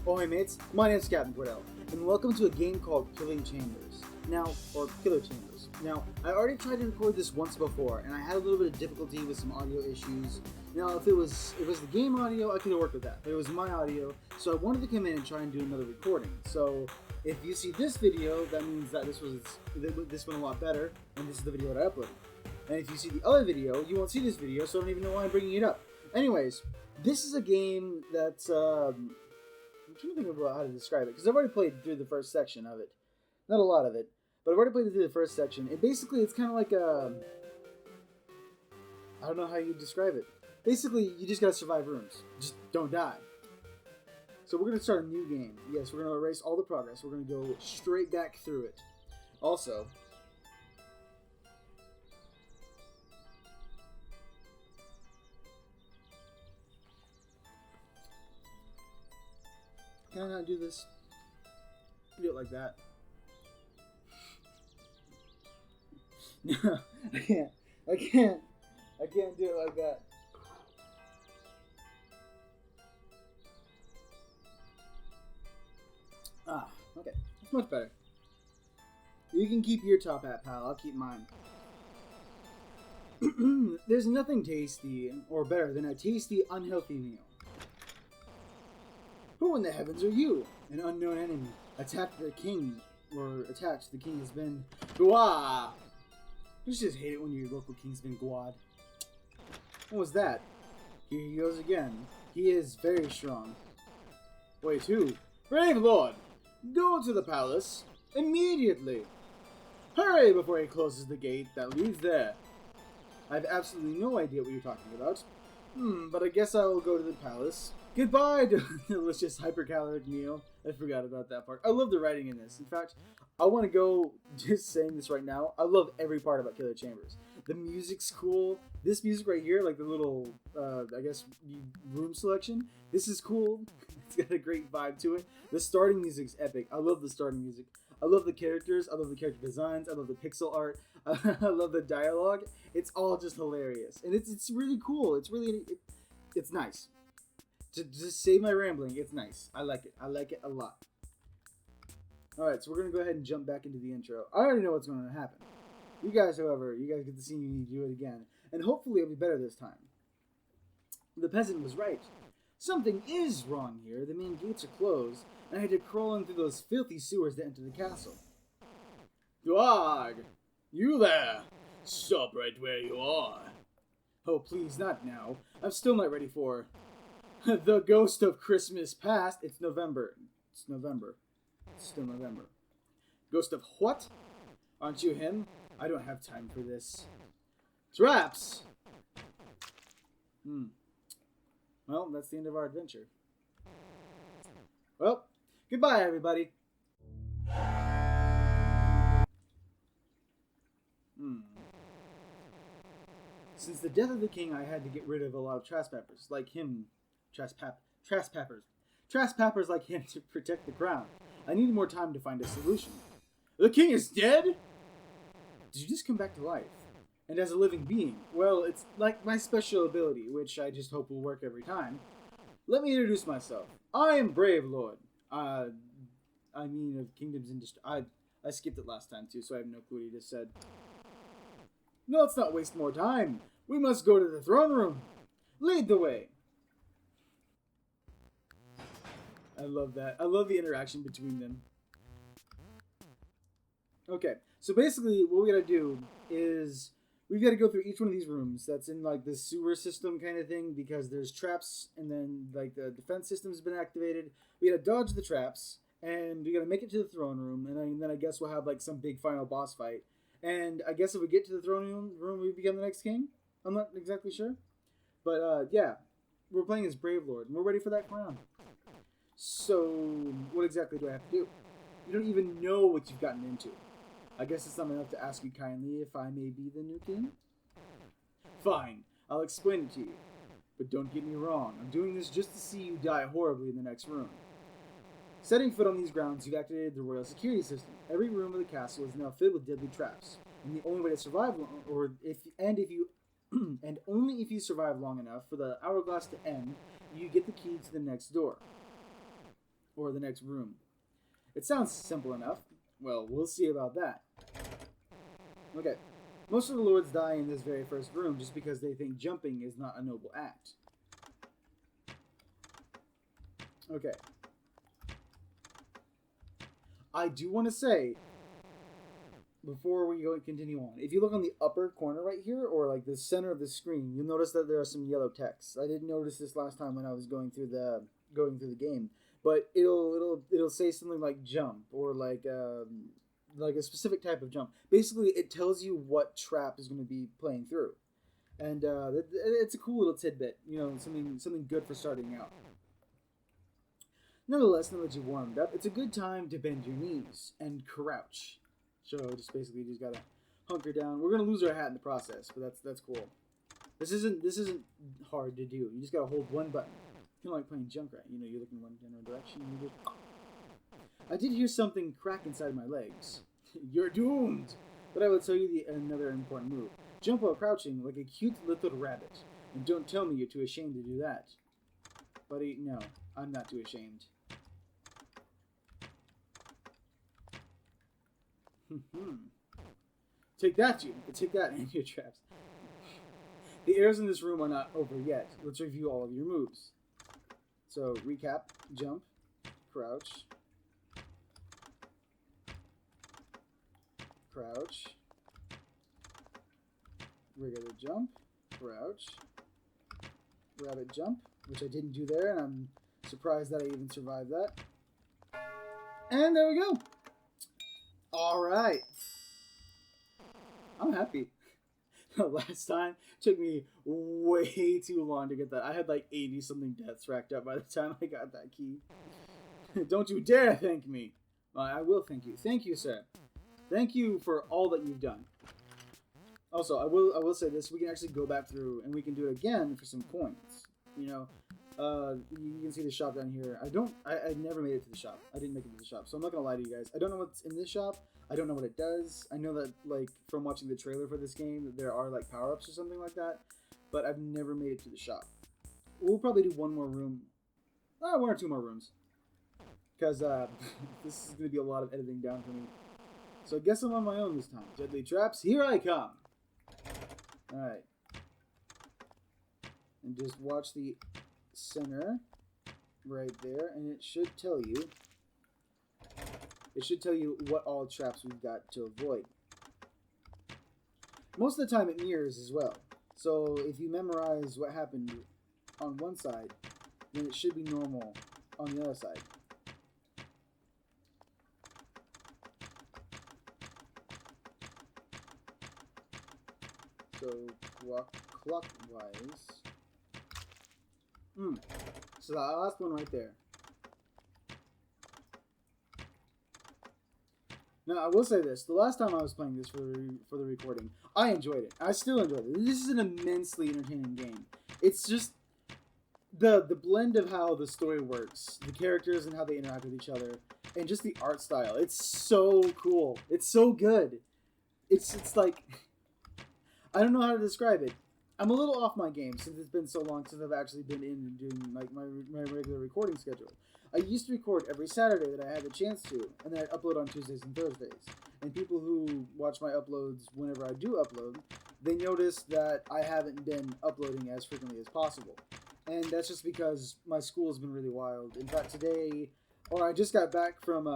Oh hey mates, my name's Captain Cordell, and welcome to a game called Killing Chambers. Or Killer Chambers. Now, I already tried to record this once before, and I had a little bit of difficulty with some audio issues. Now, if it was the game audio, I could have worked with that, but it was my audio, so I wanted to come in and try and do another recording. So, if you see this video, that means that this went a lot better, and this is the video that I uploaded. And if you see the other video, you won't see this video, so I don't even know why I'm bringing it up. Anyways, this is a game that's, I'm trying to think about how to describe it, because I've already played through the first section of it. Not a lot of it, but I've already played through the first section. And basically, it's kind of like a... I don't know how you describe it. Basically, you just gotta survive rooms. Just don't die. So we're gonna start a new game. Yes, we're gonna erase all the progress. We're gonna go straight back through it. Also... Can I not do this? Do it like that. No, I can't. I can't do it like that. Ah, okay. That's much better. You can keep your top hat, pal. I'll keep mine. There's nothing tasty or better than a tasty, unhealthy meal. Who in the heavens are you? An unknown enemy. Attacked the king has been Gua. I just hate it when your local king's been guad. What was that? Here he goes again. He is very strong. Wait, who? Brave lord! Go to the palace immediately! Hurry before he closes the gate that leads there. I have absolutely no idea what you're talking about. But I guess I will go to the palace. Goodbye, delicious hypercaloric meal. I forgot about that part. I love the writing in this. In fact, I want to go, just saying this right now, I love every part about Killer Chambers. The music's cool. This music right here, like the little, I guess, room selection, this is cool. It's got a great vibe to it. The starting music's epic. I love the starting music. I love the characters. I love the character designs. I love the pixel art. I love the dialogue. It's all just hilarious. And it's really cool. It's nice. To just save my rambling, it's nice. I like it. I like it a lot. Alright, so we're going to go ahead and jump back into the intro. I already know what's going to happen. You guys, however, get to see me do it again. And hopefully it'll be better this time. The peasant was right. Something is wrong here. The main gates are closed, and I had to crawl in through those filthy sewers to enter the castle. Dog! You there! Stop right where you are. Oh, please, not now. I'm still not ready for... the ghost of Christmas past. It's November. It's still November. Ghost of what? Aren't you him? I don't have time for this. Traps! Well, that's the end of our adventure. Well, goodbye, everybody. Since the death of the king, I had to get rid of a lot of trespassers like him. Trespassers like him to protect the crown. I needed more time to find a solution. The king is dead? Did you just come back to life? And as a living being? Well, it's like my special ability, which I just hope will work every time. Let me introduce myself. I am Brave Lord. I mean of Kingdoms and I skipped it last time too, so I have no clue what he just said. No, let's not waste more time. We must go to the throne room. Lead the way. I love that. I love the interaction between them. Okay, so basically what we gotta do is we've got to go through each one of these rooms that's in like the sewer system kind of thing, because there's traps and then like the defense system's been activated. We gotta dodge the traps and we gotta make it to the throne room, and then I guess we'll have like some big final boss fight. And I guess if we get to the throne room, we become the next king. I'm not exactly sure, but yeah, we're playing as Brave Lord and we're ready for that crown. So, what exactly do I have to do? You don't even know what you've gotten into. I guess it's not enough to ask you kindly if I may be the new king? Fine, I'll explain it to you. But don't get me wrong, I'm doing this just to see you die horribly in the next room. Setting foot on these grounds, you've activated the royal security system. Every room of the castle is now filled with deadly traps. And the only way to survive, and only if you survive long enough for the hourglass to end, you get the key to the next door. or the next room. It sounds simple enough. Well, we'll see about that. Okay. Most of the lords die in this very first room just because they think jumping is not a noble act. Okay. I do want to say, before we go and continue on, if you look on the upper corner right here, or like the center of the screen, you'll notice that there are some yellow text. I didn't notice this last time when I was going through the game, but it'll say something like jump, or like a specific type of jump. Basically, it tells you what trap is going to be playing through, and it's a cool little tidbit. You know, something good for starting out. Nonetheless, now that you've warmed up, it's a good time to bend your knees and crouch. So just basically, just gotta hunker down. We're gonna lose our hat in the process, but that's cool. This isn't hard to do. You just gotta hold one button, kind of like playing Junkrat. You know, you look in one general direction. And you just... I did hear something crack inside my legs. You're doomed. But I will tell you another important move. Jump while crouching like a cute little rabbit, and don't tell me you're too ashamed to do that. Buddy, no, I'm not too ashamed. Take that, you. Take that and your traps. The airs in this room are not over yet. Let's review all of your moves. So, recap, jump, crouch, crouch, regular jump, crouch, rabbit jump, which I didn't do there, and I'm surprised that I even survived that. And there we go. Alright. I'm happy. Last time took me way too long to get that. I had like 80 something deaths racked up by the time I got that key. Don't you dare thank me. I will thank you. Thank you, sir. Thank you for all that you've done. Also, I will say this: we can actually go back through and we can do it again for some coins. You know, you can see the shop down here. I never made it to the shop. I didn't make it to the shop, so I'm not gonna lie to you guys. I don't know what's in this shop. I don't know what it does. I know that, like, from watching the trailer for this game, that there are, like, power-ups or something like that. But I've never made it to the shop. We'll probably do one more room. One or two more rooms. Because, this is going to be a lot of editing down for me. So I guess I'm on my own this time. Deadly traps, here I come! Alright. And just watch the center right there, and it should tell you... It should tell you what all traps we've got to avoid. Most of the time it mirrors as well. So if you memorize what happened on one side, then it should be normal on the other side. So clockwise. So the last one right there. Now, I will say this. The last time I was playing this for the recording, I enjoyed it. I still enjoyed it. This is an immensely entertaining game. It's just the blend of how the story works, the characters and how they interact with each other, and just the art style. It's so cool. It's so good. It's like... I don't know how to describe it. I'm a little off my game since it's been so long since I've actually been in and doing like my regular recording schedule. I used to record every Saturday that I had the chance to, and then I'd upload on Tuesdays and Thursdays. And people who watch my uploads whenever I do upload, they notice that I haven't been uploading as frequently as possible. And that's just because my school has been really wild. In fact, today, I just got back from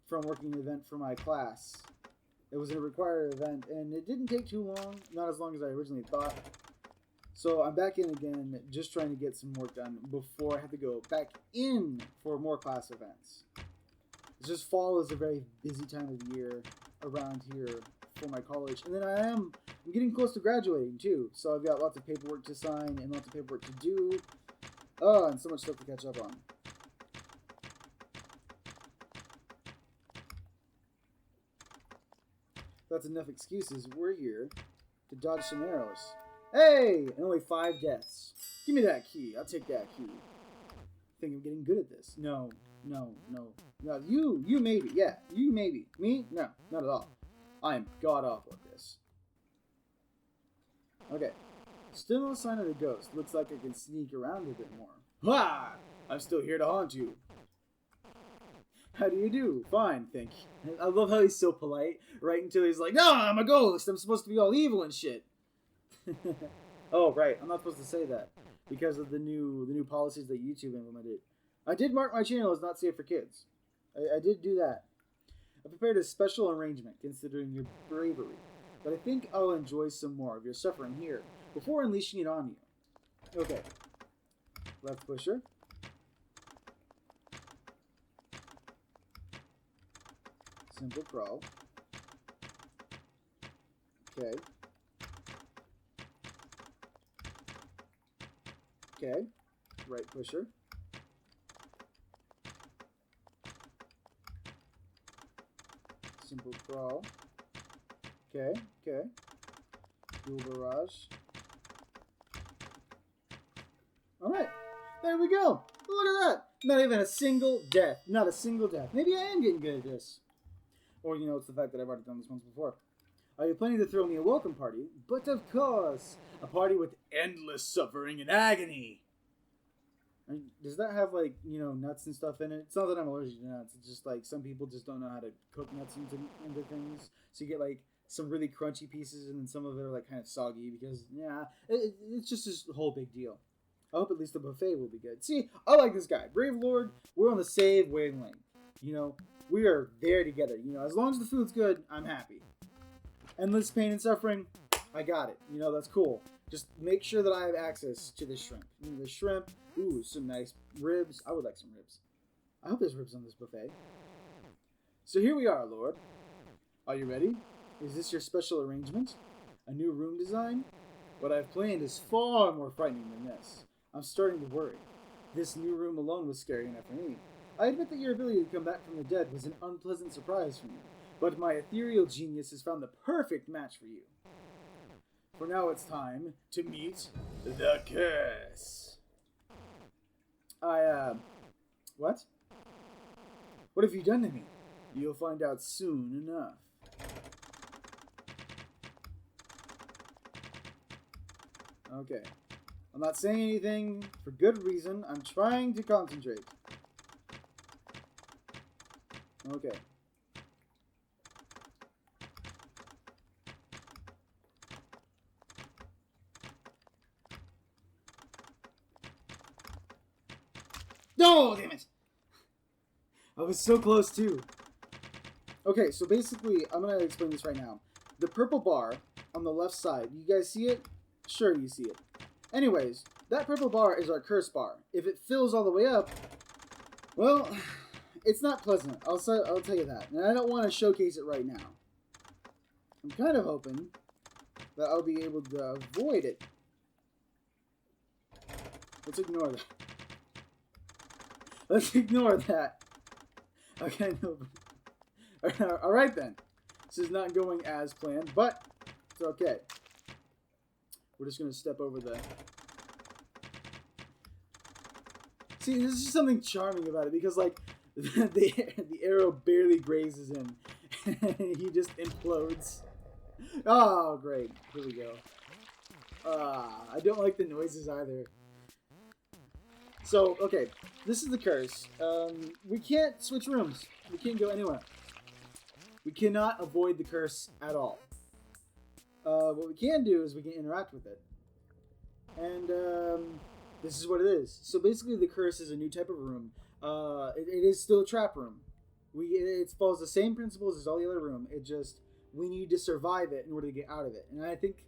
working an event for my class. It was a required event, and it didn't take too long, not as long as I originally thought. So I'm back in again, just trying to get some work done before I have to go back in for more class events. It's just fall is a very busy time of year around here for my college. And then I'm getting close to graduating too. So I've got lots of paperwork to sign and lots of paperwork to do. Oh, and so much stuff to catch up on. That's enough excuses. We're here to dodge some arrows. Hey! And only 5 deaths. Give me that key. I'll take that key. I think I'm getting good at this. No. You maybe. Yeah, you maybe. Me? No, not at all. I am god awful at this. Okay. Still no sign of the ghost. Looks like I can sneak around a bit more. Ha! I'm still here to haunt you. How do you do? Fine, thank you. I love how he's so polite, right until he's like, no, I'm a ghost. I'm supposed to be all evil and shit. Oh, right. I'm not supposed to say that because of the new policies that YouTube implemented. I did mark my channel as not safe for kids. I did do that. I prepared a special arrangement considering your bravery, but I think I'll enjoy some more of your suffering here before unleashing it on you. Okay. Left pusher. Simple crawl. Okay. Okay. Right pusher. Simple crawl. Okay. Okay. Dual barrage. Alright. There we go. Look at that. Not even a single death. Not a single death. Maybe I am getting good at this. Or, you know, it's the fact that I've already done this once before. Are you planning to throw me a welcome party? But of course, a party with endless suffering and agony. Does that have, like, you know, nuts and stuff in it? It's not that I'm allergic to nuts. It's just, like, some people just don't know how to cook nuts into things. So you get, like, some really crunchy pieces, and then some of it are, like, kind of soggy because, yeah, it's just this whole big deal. I hope at least the buffet will be good. See, I like this guy. Brave Lord, we're on the same wavelength. You know, we are there together. You know, as long as the food's good, I'm happy. Endless pain and suffering, I got it. You know, that's cool. Just make sure that I have access to the shrimp. The shrimp, ooh, some nice ribs. I would like some ribs. I hope there's ribs on this buffet. So here we are, Lord. Are you ready? Is this your special arrangement? A new room design? What I've planned is far more frightening than this. I'm starting to worry. This new room alone was scary enough for me. I admit that your ability to come back from the dead was an unpleasant surprise for me, but my ethereal genius has found the perfect match for you. For now it's time to meet the curse. What? What have you done to me? You'll find out soon enough. Okay. I'm not saying anything for good reason. I'm trying to concentrate. Okay. No, damn it! I was so close too. Okay, so basically, I'm gonna explain this right now. The purple bar on the left side, you guys see it? Sure, you see it. Anyways, that purple bar is our curse bar. If it fills all the way up, well, it's not pleasant. I'll tell you that. And I don't want to showcase it right now. I'm kind of hoping that I'll be able to avoid it. Let's ignore that. Let's ignore that. Okay, no. Alright then. This is not going as planned, but it's okay. We're just going to step over the... See, this is something charming about it, because, like, the arrow barely grazes him, and he just implodes. Oh, great. Here we go. I don't like the noises either. So, okay, this is the curse. We can't switch rooms. We can't go anywhere. We cannot avoid the curse at all. What we can do is we can interact with it. And this is what it is. So basically the curse is a new type of room. It is still a trap room. It follows the same principles as all the other room. It just, we need to survive it in order to get out of it. And I think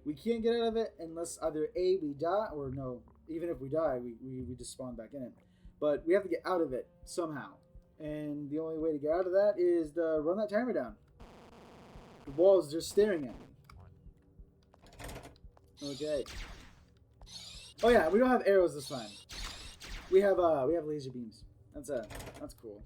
we can't get out of it unless either A, we die, or no, even if we die, we just spawn back in it. But we have to get out of it somehow. And the only way to get out of that is to run that timer down. The wall is just staring at me. Okay. Oh yeah, we don't have arrows this time. We have laser beams. That's cool.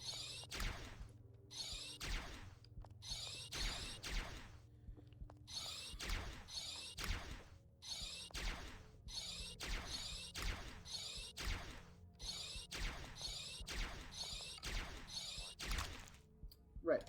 Right.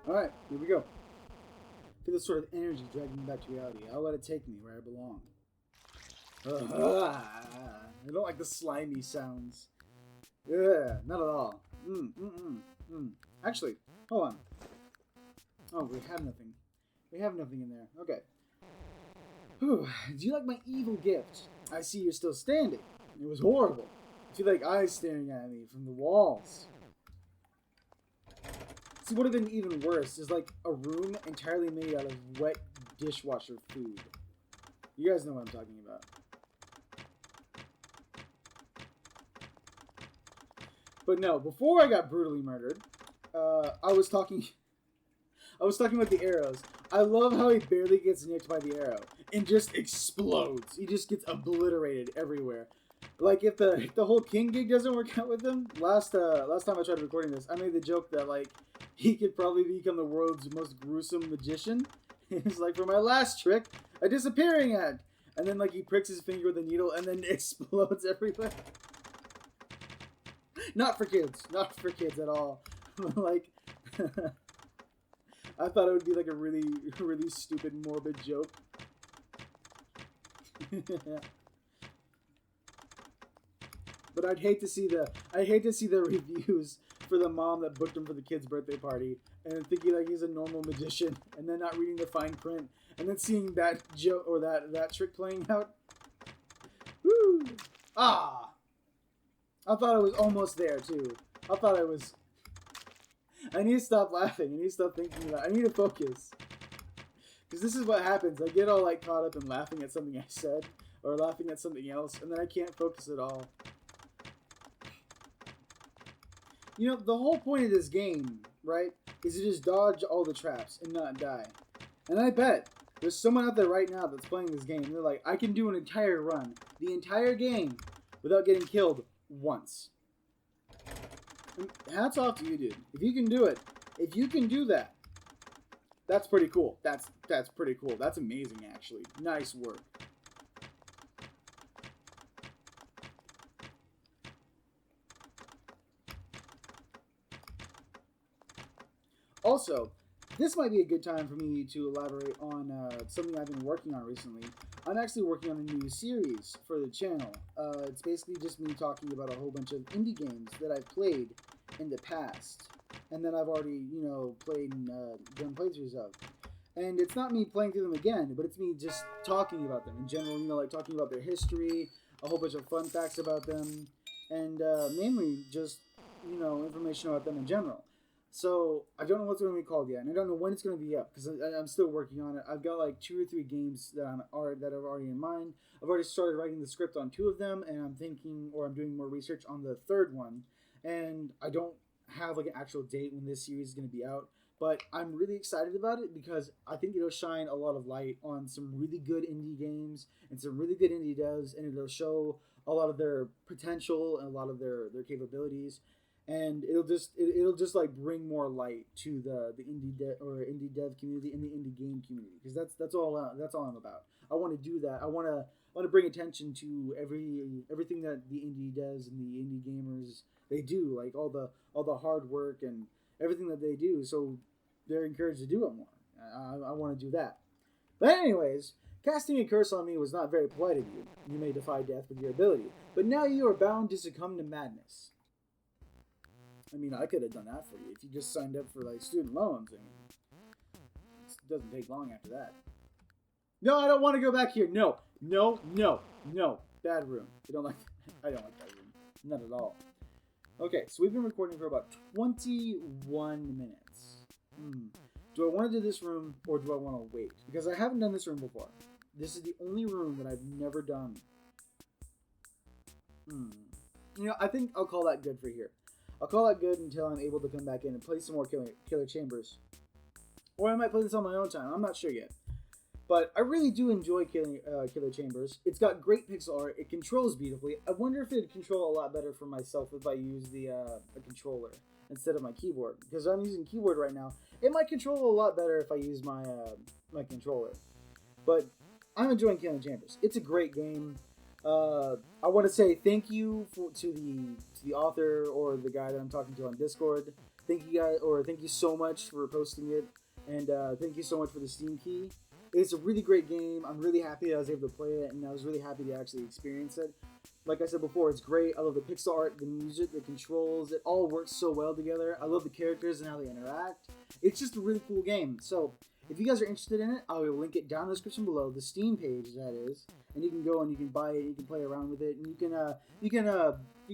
Alright, here we go. Feel this sort of energy dragging me back to reality. I'll let it take me where I belong. I don't like the slimy sounds. Yeah, not at all. Actually, hold on. Oh, we have nothing. We have nothing in there. Okay. Whew. Do you like my evil gift? I see you're still standing. It was horrible. I feel like eyes staring at me from the walls. See, what would have been even worse is like a room entirely made out of wet dishwasher food. You guys know what I'm talking about. But no, before I got brutally murdered, I was talking about the arrows. I love how he barely gets nicked by the arrow and just explodes. He just gets obliterated everywhere. Like if the whole king gig doesn't work out with him, last time I tried recording this, I made the joke that like he could probably become the world's most gruesome magician. It's like, for my last trick, a disappearing head, and then like he pricks his finger with a needle and then explodes everywhere. Not for kids at all. Like, I thought it would be like a really, really stupid, morbid joke. But I'd hate to see the reviews for the mom that booked him for the kid's birthday party, and then thinking like he's a normal magician, and then not reading the fine print, and then seeing that joke or that trick playing out. Woo! Ah! I thought I was almost there too. I need to stop laughing. I need to stop thinking about it. I need to focus. Because this is what happens. I get all like caught up in laughing at something I said, or laughing at something else, and then I can't focus at all. You know, the whole point of this game, right, is to just dodge all the traps and not die. And I bet there's someone out there right now that's playing this game. They're like, I can do an entire run, the entire game, without getting killed once. And hats off to you, dude. If you can do it, if you can do that, that's pretty cool. That's pretty cool. That's amazing, actually. Nice work. Also, this might be a good time for me to elaborate on something I've been working on recently. I'm actually working on a new series for the channel. It's basically just me talking about a whole bunch of indie games that I've played in the past, and that I've already, you know, played and done playthroughs of. And it's not me playing through them again, but it's me just talking about them in general, you know, like talking about their history, a whole bunch of fun facts about them, and mainly just, you know, information about them in general. So I don't know what's going to be called yet, and I don't know when it's going to be up because I'm still working on it. I've got like 2 or 3 games that I've already in mind. I've already started writing the script on 2 of them, and I'm thinking, or I'm doing more research on the 3rd one. And I don't have like an actual date when this series is going to be out, but I'm really excited about it because I think it'll shine a lot of light on some really good indie games and some really good indie devs, and it'll show a lot of their potential and a lot of their capabilities. And it'll just like bring more light to the indie dev community and the indie game community, because that's all I'm about. I want to do that. I want to bring attention to everything that the indie devs and the indie gamers they do, like all the hard work and everything that they do, so they're encouraged to do it more. I want to do that. But anyways, casting a curse on me was not very polite of you. You may defy death with your ability, but now you are bound to succumb to madness. I mean, I could have done that for you if you just signed up for like student loans. I mean, it doesn't take long after that. No, I don't want to go back here. No. Bad room. I don't like that room. Not at all. Okay, so we've been recording for about 21 minutes. Do I want to do this room or do I want to wait? Because I haven't done this room before. This is the only room that I've never done. You know, I think I'll call that good for here. I'll call that good until I'm able to come back in and play some more Killer Chambers. Or I might play this on my own time. I'm not sure yet. But I really do enjoy Killer Chambers. It's got great pixel art. It controls beautifully. I wonder if it'd control a lot better for myself if I use the controller instead of my keyboard. Because I'm using keyboard right now. It might control a lot better if I use my my controller. But I'm enjoying Killer Chambers. It's a great game. I want to say thank you to the author or the guy that I'm talking to on Discord Thank you guys, or thank you so much for posting it, and thank you so much for the Steam key. It's a really great game. I'm really happy that I was able to play it, and I was really happy to actually experience it. Like I said before, it's great. I love the pixel art, the music, the controls. It all works so well together. I love the characters and how they interact. It's just a really cool game. So if you guys are interested in it, I will link it down in the description below, the Steam page that is, and you can go and you can buy it. You can play around with it, and you can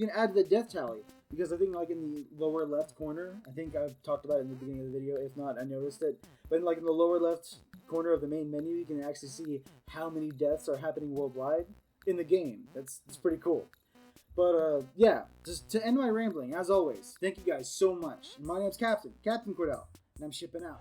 add to the death tally, because I think like in the lower left corner, I think I've talked about it in the beginning of the video. If not, I noticed it. But like in the lower left corner of the main menu, you can actually see how many deaths are happening worldwide in the game. That's pretty cool. But yeah, just to end my rambling, as always, thank you guys so much. My name's Captain Cordell, and I'm shipping out.